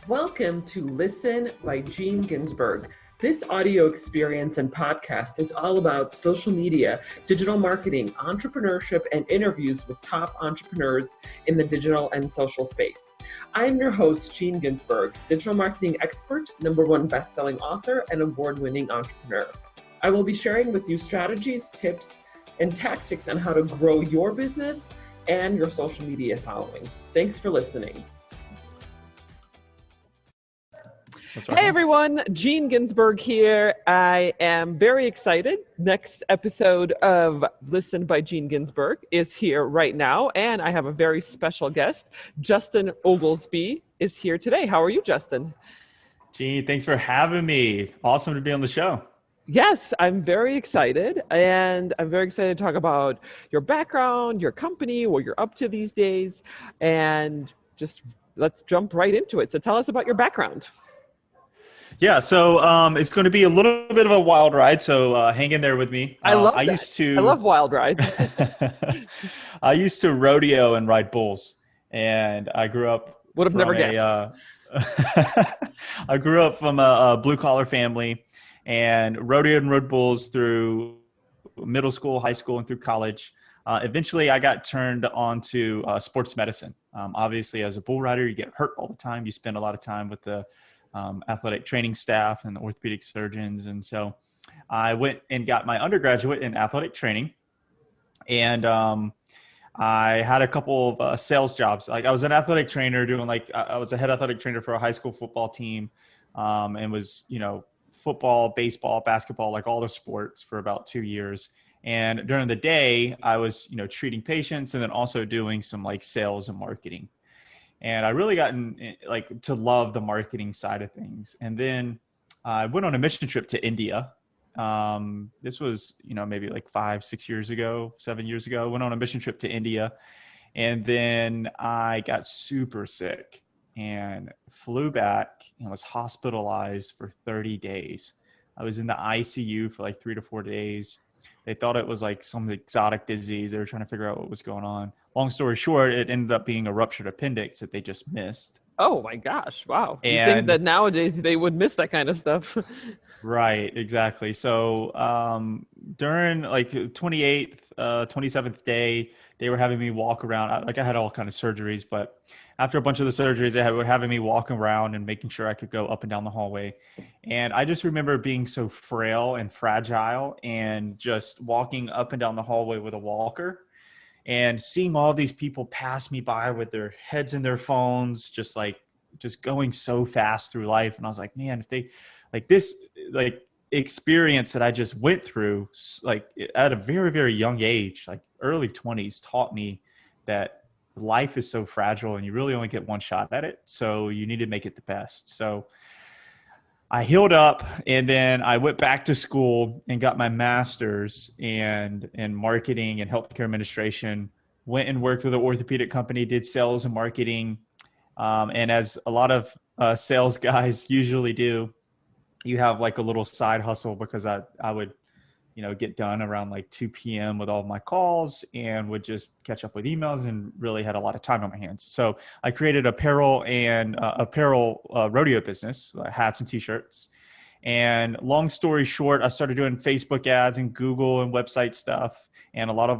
Welcome to Listen by Gene Ginsberg. This audio experience and podcast is all about social media, digital marketing, entrepreneurship, and interviews with top entrepreneurs in the digital and social space. I am your host, Gene Ginsberg, digital marketing expert, #1 best-selling author, and award-winning entrepreneur. I will be sharing with you strategies, tips, and tactics on how to grow your business and your social media following. Thanks for listening. Hey everyone, Gene Ginsberg here. I am very excited. Next episode of Listen by Gene Ginsberg is here right now, and I have a very special guest. Justin Oglesby is here today. How are you, Justin? Gene, thanks for having me. Awesome to be on the show. Yes, I'm very excited, and I'm very excited to talk about your background, your company, what you're up to these days, and just let's jump right into it. So tell us about your background. Yeah, so it's going to be a little bit of a wild ride, so hang in there with me. I love wild rides. I used to rodeo and ride bulls, and I grew up. Would have never guessed. I grew up from a blue-collar family, and rodeoed and rode bulls through middle school, high school, and through college. Eventually, I got turned on to sports medicine. Obviously, as a bull rider, you get hurt all the time. You spend a lot of time with the athletic training staff and the orthopedic surgeons. And so I went and got my undergraduate in athletic training. And I had a couple of sales jobs. Like I was an athletic trainer I was a head athletic trainer for a high school football team, and was, football, baseball, basketball, like all the sports for about 2 years. And during the day I was, treating patients and then also doing some sales and marketing. And I really gotten to love the marketing side of things. And then I went on a mission trip to India. This was, maybe 7 years ago. I went on a mission trip to India. And then I got super sick and flew back and was hospitalized for 30 days. I was in the ICU for 3 to 4 days. They thought it was some exotic disease. They were trying to figure out what was going on. Long story short, it ended up being a ruptured appendix that they just missed. Oh my gosh. Wow. You think that nowadays they would miss that kind of stuff. Right. Exactly. So during 28th, 27th day, they were having me walk around. I had all kind of surgeries, but after a bunch of the surgeries, they were having me walk around and making sure I could go up and down the hallway. And I just remember being so frail and fragile and just walking up and down the hallway with a walker and seeing all these people pass me by with their heads in their phones, just going so fast through life. And I was like, man, if they this experience that I just went through, at a very, very young age, early 20s, taught me that life is so fragile and you really only get one shot at it. So you need to make it the best. So I healed up and then I went back to school and got my master's in marketing and healthcare administration, went and worked with an orthopedic company, did sales and marketing. And as a lot of sales guys usually do, you have a little side hustle because I would, get done around 2 p.m. with all of my calls and would just catch up with emails and really had a lot of time on my hands. So I created apparel rodeo business, hats and t-shirts. And long story short, I started doing Facebook ads and Google and website stuff. And a lot of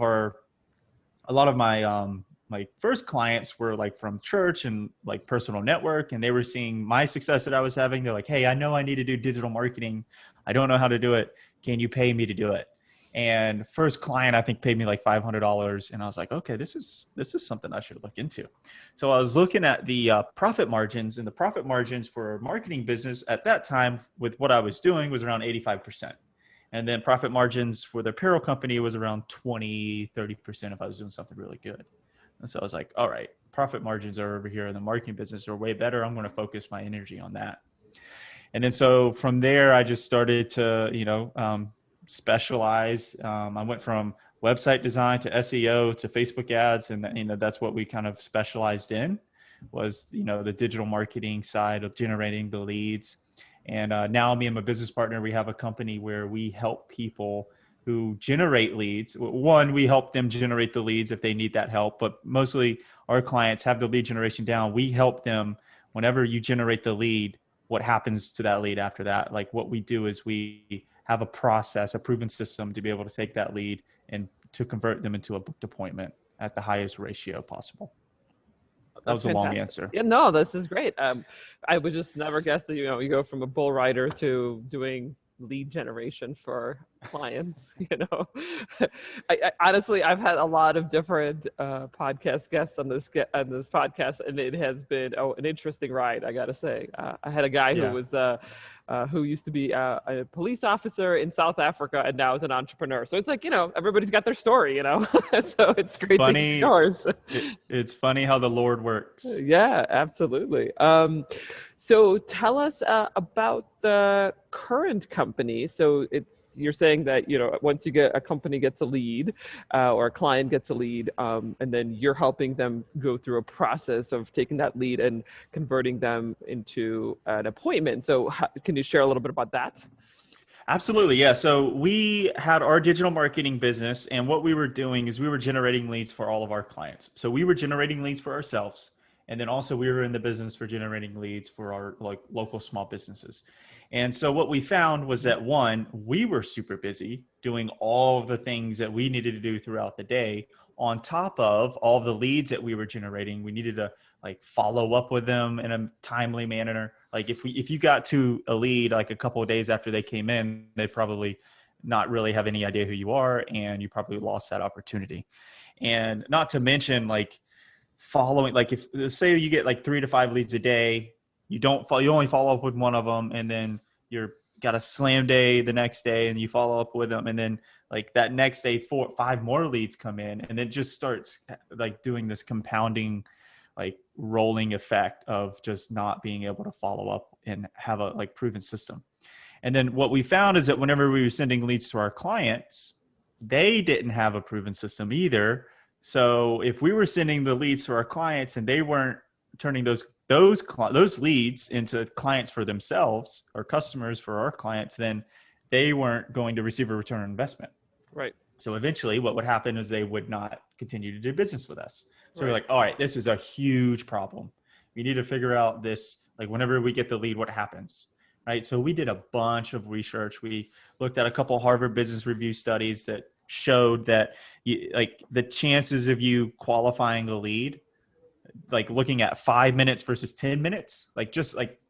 my first clients were from church and personal network, and they were seeing my success that I was having. They're like, hey, I know I need to do digital marketing. I don't know how to do it. Can you pay me to do it? And first client, I think, paid me $500. And I was like, okay, this is something I should look into. So I was looking at the profit margins, and the profit margins for a marketing business at that time with what I was doing was around 85%. And then profit margins for the apparel company was around 20, 30% if I was doing something really good. And so I was like, all right, profit margins are over here in the marketing business are way better. I'm going to focus my energy on that. And then so from there, I just started to, specialize. I went from website design to SEO to Facebook ads. And, that's what we kind of specialized in was, the digital marketing side of generating the leads. And now me and my business partner, we have a company where we help people who generate leads. One, we help them generate the leads if they need that help, but mostly our clients have the lead generation down. We help them whenever you generate the lead, what happens to that lead after that? Like what we do is we have a process, a proven system to be able to take that lead and to convert them into a booked appointment at the highest ratio possible. That That's was a long fantastic. answer. Yeah, no, this is great. I would just never guess that, you go from a bull rider to doing lead generation for clients, I honestly, I've had a lot of different podcast guests on this podcast, and it has been an interesting ride, I gotta say. I had a guy who was who used to be a police officer in South Africa and now is an entrepreneur. So it's like, everybody's got their story, so it's great to hear yours. It's funny how the Lord works. Yeah, absolutely. So tell us about the current company. So you're saying that, once a company gets a lead or a client gets a lead, and then you're helping them go through a process of taking that lead and converting them into an appointment. So can you share a little bit about that? Absolutely. Yeah. So we had our digital marketing business, and what we were doing is we were generating leads for all of our clients. So we were generating leads for ourselves. And then also we were in the business for generating leads for our local small businesses. And so what we found was that one, we were super busy doing all of the things that we needed to do throughout the day. On top of all of the leads that we were generating, we needed to follow up with them in a timely manner. Like if you got to a lead like a couple of days after they came in, they probably not really have any idea who you are, and you probably lost that opportunity. And not to mention following, if say you get 3 to 5 leads a day, you only follow up with one of them, and then you're got a slam day the next day and you follow up with them, and then that next day 4 or 5 more leads come in, and it just starts doing this compounding rolling effect of just not being able to follow up and have a proven system. And then what we found is that whenever we were sending leads to our clients, they didn't have a proven system either. So if we were sending the leads to our clients and they weren't turning those leads into clients for themselves or customers for our clients, then they weren't going to receive a return on investment. Right. So eventually what would happen is they would not continue to do business with us. So Right. we're like, all right, this is a huge problem. We need to figure out this, whenever we get the lead, what happens, right? So we did a bunch of research. We looked at a couple Harvard Business Review studies that showed that the chances of you qualifying a lead, looking at 5 minutes versus 10 minutes,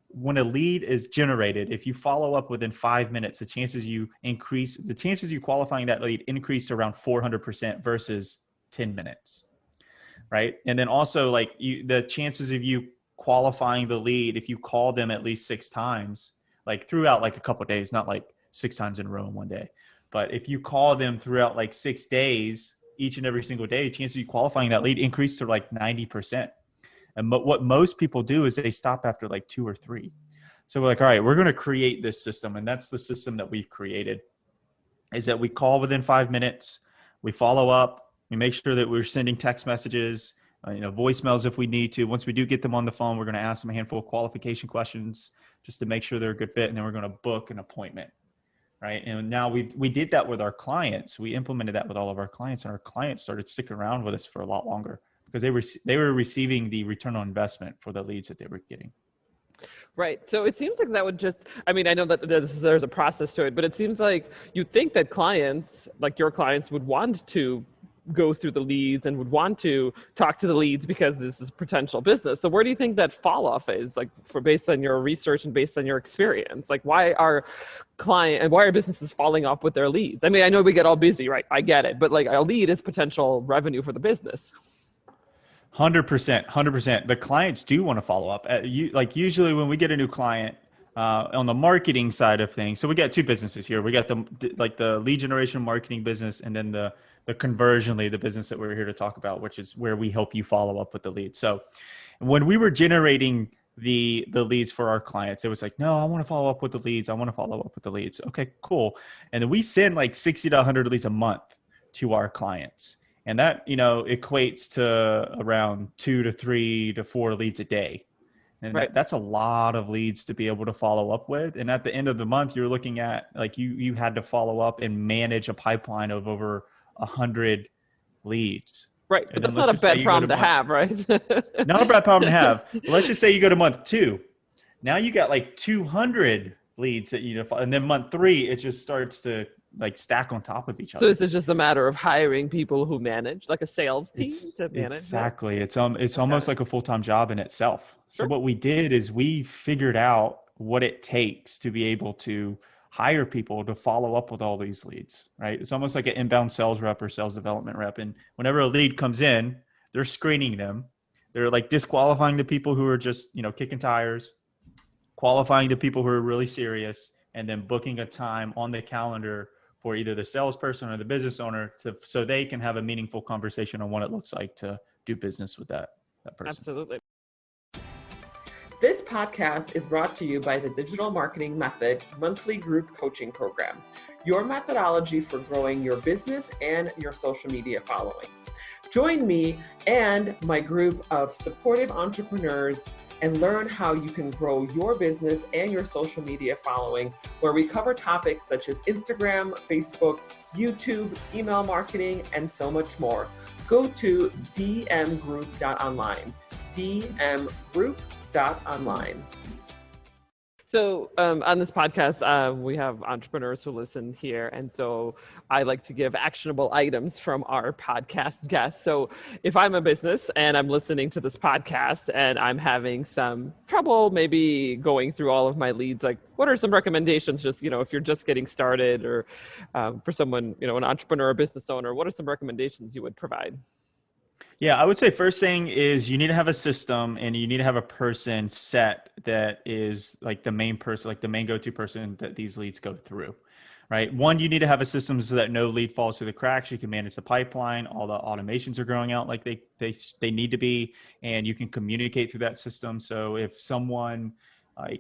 when a lead is generated, if you follow up within 5 minutes, the chances you qualifying that lead increase to around 400% versus 10 minutes. Right. And then also the chances of you qualifying the lead, if you call them at least 6 times, throughout a couple of days, not 6 times in a row in one day, but if you call them throughout 6 days, each and every single day, chances of you qualifying that lead increase to 90%. And what most people do is they stop after 2 or 3. So we're all right, we're going to create this system. And that's the system that we've created, is that we call within 5 minutes, we follow up, we make sure that we're sending text messages, voicemails if we need to. Once we do get them on the phone, we're going to ask them a handful of qualification questions just to make sure they're a good fit. And then we're going to book an appointment. Right. And now we did that with our clients. We implemented that with all of our clients, and our clients started sticking around with us for a lot longer because they were receiving the return on investment for the leads that they were getting. Right. So it seems like that would I know that there's a process to it, but it seems like you'd think that clients, your clients, would want to go through the leads and would want to talk to the leads because this is potential business. So where do you think that fall off is, based on your research and based on your experience? Why are businesses falling off with their leads? I mean, I know we get all busy, right? I get it. But a lead is potential revenue for the business. 100%. The clients do want to follow up. Usually when we get a new client on the marketing side of things, so we got 2 businesses here. We got the lead generation marketing business, and then the conversion lead, the business that we're here to talk about, which is where we help you follow up with the lead. So when we were generating the leads for our clients, it was no, I want to follow up with the leads. I want to follow up with the leads. Okay, cool. And then we send 60 to 100 leads a month to our clients. And that, equates to around 2 to 3 to 4 leads a day. And right. That's a lot of leads to be able to follow up with. And at the end of the month, you're looking at you had to follow up and manage a pipeline of over 100 leads, Right. But And then that's let's not a just say bad you go to problem to month, have, right? not a bad problem to have. But let's just say you go to month 2. Now you got like 200 leads that you follow. And then month 3, it just starts to like stack on top of each So other. is it just a matter of hiring people who manage, like a sales It's team to manage that? exactly. It's almost Okay. like a full-time job in itself. So Sure. what we did is we figured out what it takes to be able to hire people to follow up with all these leads, right? It's almost like an inbound sales rep or sales development rep. And whenever a lead comes in, they're screening them. They're like disqualifying the people who are just, kicking tires, qualifying the people who are really serious, and then booking a time on the calendar for either the salesperson or the business owner so they can have a meaningful conversation on what it looks like to do business with that person. Absolutely. This podcast is brought to you by the Digital Marketing Method monthly group coaching program, your methodology for growing your business and your social media following. Join me and my group of supportive entrepreneurs and learn how you can grow your business and your social media following, where we cover topics such as Instagram, Facebook, YouTube, email marketing, and so much more. Go to dmgroup.online, dmgroup.online. So on this podcast, we have entrepreneurs who listen here. And so I like to give actionable items from our podcast guests. So if I'm a business and I'm listening to this podcast and I'm having some trouble maybe going through all of my leads, like what are some recommendations just, if you're just getting started or for someone, an entrepreneur or business owner, what are some recommendations you would provide? Yeah, I would say first thing is you need to have a system and you need to have a person set that is like the main person, like the main go-to person that these leads go through, right? One, you need to have a system so that no lead falls through the cracks. You can manage the pipeline. All the automations are growing out like they need to be, and you can communicate through that system. So if someone,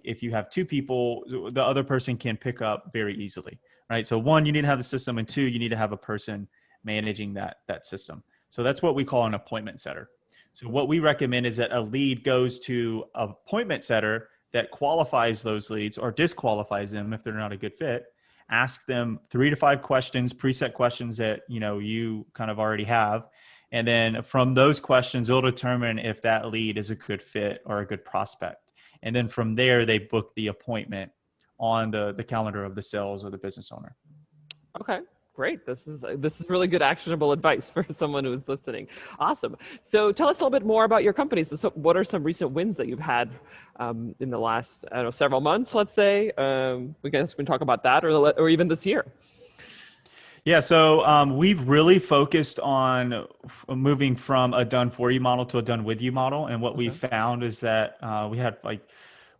if you have 2 people, the other person can pick up very easily, right? So 1, you need to have the system, and 2, you need to have a person managing that system. So that's what we call an appointment setter. So what we recommend is that a lead goes to an appointment setter that qualifies those leads or disqualifies them if they're not a good fit. Ask them 3 to 5 questions, preset questions that you kind of already have. And then from those questions, it'll determine if that lead is a good fit or a good prospect. And then from there, they book the appointment on the calendar of the sales or the business owner. Okay. Great. This is really good actionable advice for someone who's listening. Awesome. So tell us a little bit more about your company. So what are some recent wins that you've had in the last, several months, let's say? We can talk about that or even this year. Yeah, so we've really focused on moving from a done for you model to a done with you model. And what we found is that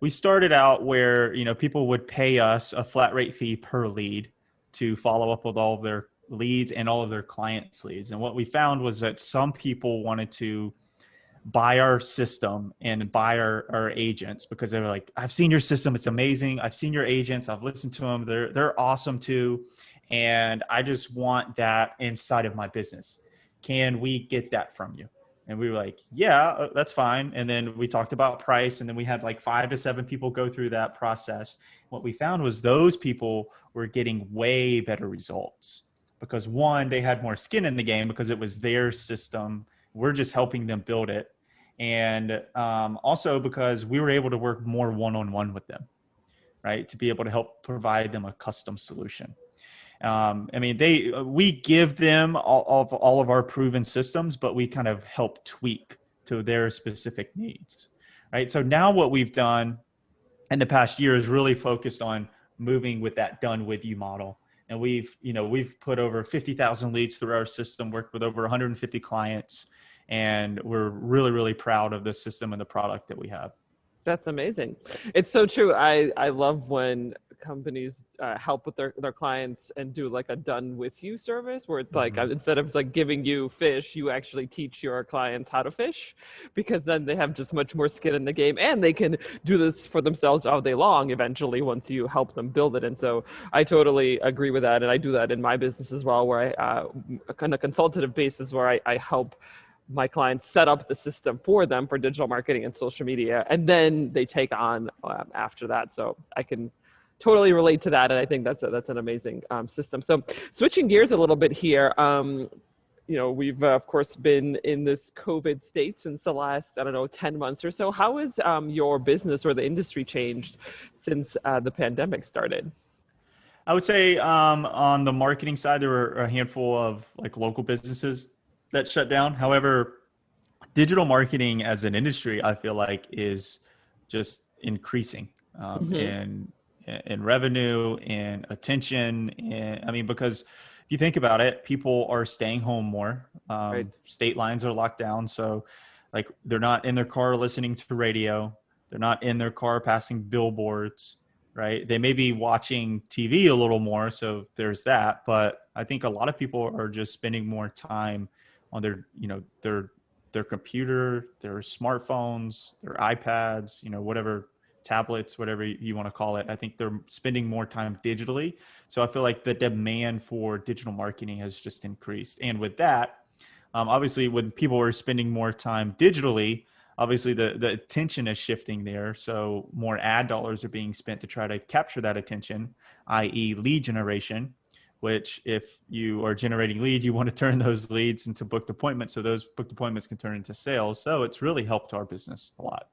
we started out where, people would pay us a flat rate fee per lead to follow up with all of their leads and all of their clients' leads. And what we found was that some people wanted to buy our system and buy our agents because they were like, I've seen your system. It's amazing. I've seen your agents. I've listened to them. They're awesome too. And I just want that inside of my business. Can we get that from you? And we were like, yeah, that's fine. And then we talked about price, and then we had like 5 to 7 people go through that process. What we found was those people were getting way better results because 1, they had more skin in the game because it was their system. We're just helping them build it. And also because we were able to work more one-on-one with them, right? To be able to help provide them a custom solution. We give them all of our proven systems, but we kind of help tweak to their specific needs, right? So now what we've done in the past year is really focused on moving with that done with you model. And we've put over 50,000 leads through our system, worked with over 150 clients, and we're really, really proud of the system and the product that we have. That's amazing. It's so true. I love when companies help with their clients and do like a done with you service where it's like instead of like giving you fish, you actually teach your clients how to fish, because then they have just much more skin in the game and they can do this for themselves all day long eventually once you help them build it. And so I totally agree with that. And I do that in my business as well, where I kind of consultative basis where I help my clients set up the system for them for digital marketing and social media, and then they take on after that. So I can totally relate to that, and I think that's an amazing system. So switching gears a little bit here, we've of course been in this COVID state since the last, I don't know, 10 months or so. How has your business or the industry changed since the pandemic started? I would say on the marketing side, there were a handful of like local businesses that shut down. However, digital marketing as an industry, I feel like is just increasing Hmm. in revenue and attention. And I mean, because if you think about it, people are staying home more. Right. State lines are locked down. So like they're not in their car listening to radio. They're not in their car passing billboards, right? They may be watching TV a little more. So there's that. But I think a lot of people are just spending more time on their computer, their smartphones, their iPads, whatever, tablets, whatever you want to call it. I think they're spending more time digitally. So I feel like the demand for digital marketing has just increased. And with that, obviously, when people are spending more time digitally, obviously the attention is shifting there. So more ad dollars are being spent to try to capture that attention, i.e. lead generation, which if you are generating leads, you want to turn those leads into booked appointments. So those booked appointments can turn into sales. So it's really helped our business a lot.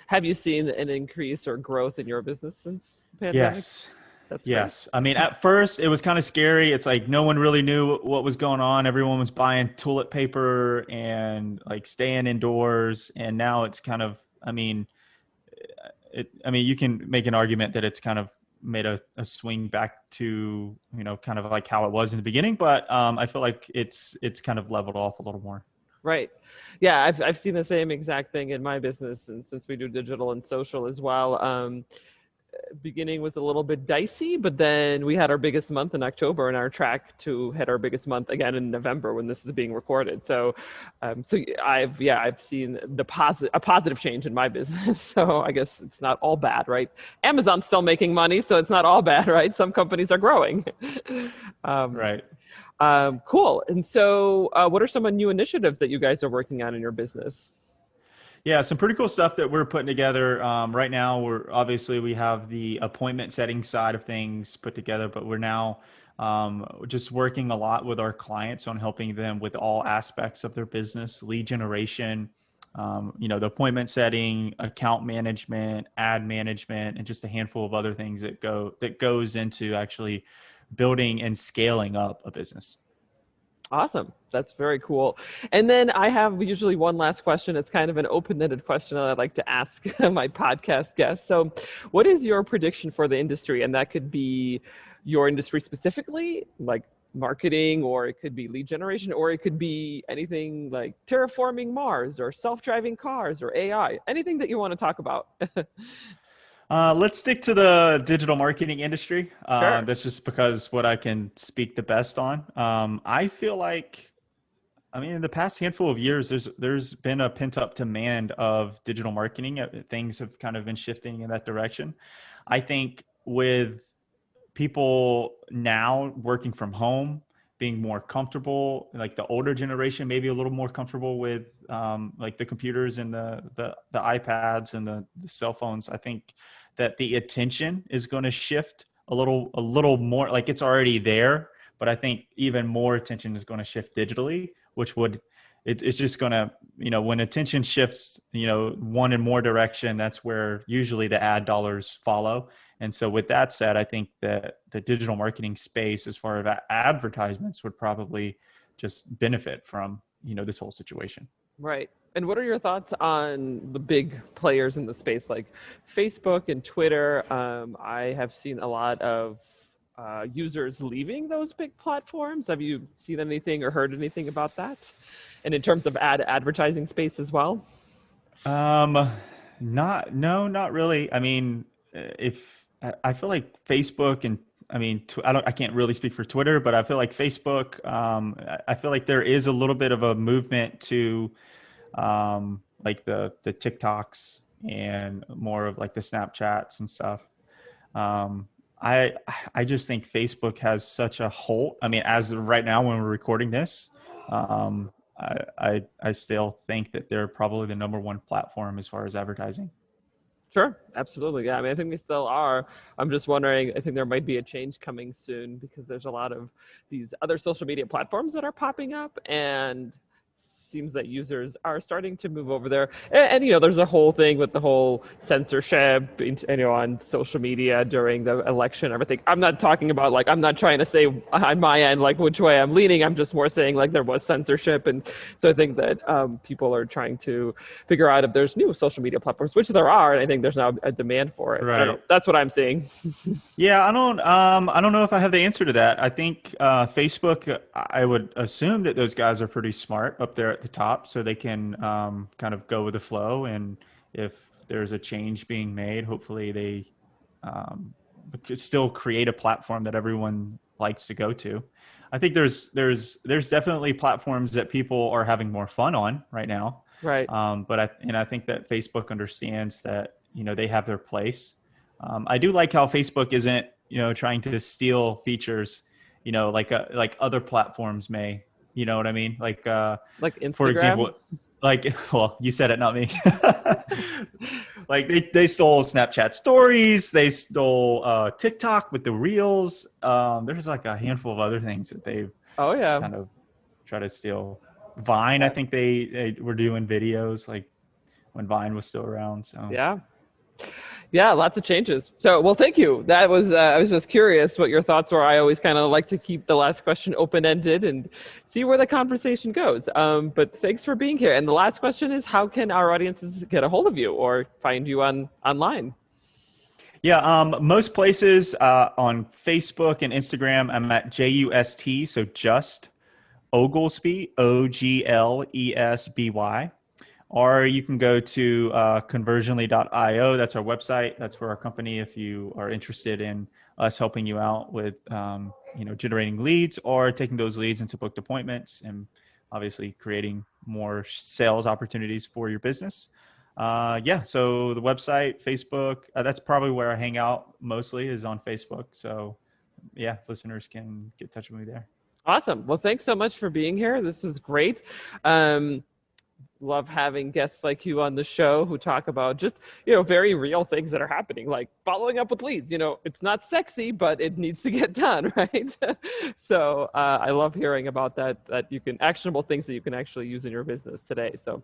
Have you seen an increase or growth in your business since the pandemic? Yes. That's great. Yes. I mean, at first it was kind of scary. It's like no one really knew what was going on. Everyone was buying toilet paper and like staying indoors. And now it's kind of, you can make an argument that it's kind of made a swing back to, kind of like how it was in the beginning. But I feel like it's kind of leveled off a little more. Right. Yeah, I've seen the same exact thing in my business, and since we do digital and social as well. Beginning was a little bit dicey, but then we had our biggest month in October and our track to hit our biggest month again in November when this is being recorded. So I've seen a positive change in my business. So I guess it's not all bad, right? Amazon's still making money, so it's not all bad, right? Some companies are growing. um, Right. cool. And so what are some new initiatives that you guys are working on in your business? Yeah, some pretty cool stuff that we're putting together. Right now, we have the appointment setting side of things put together, but we're now just working a lot with our clients on helping them with all aspects of their business, lead generation, the appointment setting, account management, ad management, and just a handful of other things that goes into actually building and scaling up a business. Awesome. That's very cool. And then I have usually one last question. It's kind of an open-ended question that I'd like to ask my podcast guests. So what is your prediction for the industry? And that could be your industry specifically, like marketing, or it could be lead generation, or it could be anything like terraforming Mars or self-driving cars or AI, anything that you want to talk about. Let's stick to the digital marketing industry. Sure. That's just because what I can speak the best on. I feel like, in the past handful of years, there's been a pent up demand of digital marketing. Things have kind of been shifting in that direction. I think with people now working from home, being more comfortable, like the older generation, maybe a little more comfortable with like the computers and the iPads and the cell phones. I think that the attention is going to shift a little more. Like it's already there, but I think even more attention is going to shift digitally, which it's just going to, when attention shifts, one and more direction, that's where usually the ad dollars follow. And so with that said, I think that the digital marketing space, as far as advertisements, would probably just benefit from, this whole situation. Right. And what are your thoughts on the big players in the space like Facebook and Twitter? I have seen a lot of users leaving those big platforms. Have you seen anything or heard anything about that? And in terms of advertising space as well? Not really. If I feel like Facebook and I can't really speak for Twitter, but I feel like Facebook, I feel like there is a little bit of a movement to, like the TikToks and more of like the Snapchats and stuff. I I just think Facebook has such a hold. As of right now when we're recording this, I still think that they're probably the number one platform as far as advertising. Sure, absolutely. Yeah, I mean, I think they still are. I'm just wondering, I think there might be a change coming soon because there's a lot of these other social media platforms that are popping up, and seems that users are starting to move over there. And there's a whole thing with the whole censorship, on social media during the election and everything. I'm not talking about, like, I'm not trying to say on my end, like, which way I'm leaning. I'm just more saying, like, there was censorship. And so I think that people are trying to figure out if there's new social media platforms, which there are. And I think there's now a demand for it. I don't know. Right. That's what I'm seeing. Yeah, I don't know if I have the answer to that. I think Facebook, I would assume that those guys are pretty smart up there at the top, so they can kind of go with the flow. And if there's a change being made, hopefully they could still create a platform that everyone likes to go to. I think there's definitely platforms that people are having more fun on right now. Right. But I think that Facebook understands that they have their place. I do like how Facebook isn't, trying to steal features, like other platforms may, you know what I mean? Like Instagram? For example, well, you said it, not me. Like they stole Snapchat stories. They stole TikTok with the reels. There's like a handful of other things that they've kind of tried to steal. Vine, I think they were doing videos like when Vine was still around. So yeah, lots of changes. So, well, thank you. That was, I was just curious what your thoughts were. I always kind of like to keep the last question open-ended and see where the conversation goes. But thanks for being here. And the last question is, how can our audiences get a hold of you or find you online? Yeah, most places on Facebook and Instagram, I'm at JUST, so just Oglesby, OGLESBY. Or you can go to conversionly.io. That's our website. That's for our company if you are interested in us helping you out with generating leads or taking those leads into booked appointments and obviously creating more sales opportunities for your business. So the website, Facebook, that's probably where I hang out mostly, is on Facebook. So yeah, listeners can get in touch with me there. Awesome. Well, thanks so much for being here. This was great. Love having guests like you on the show who talk about just, very real things that are happening, like following up with leads. It's not sexy, but it needs to get done, right? So I love hearing about that you can, actionable things that you can actually use in your business today. So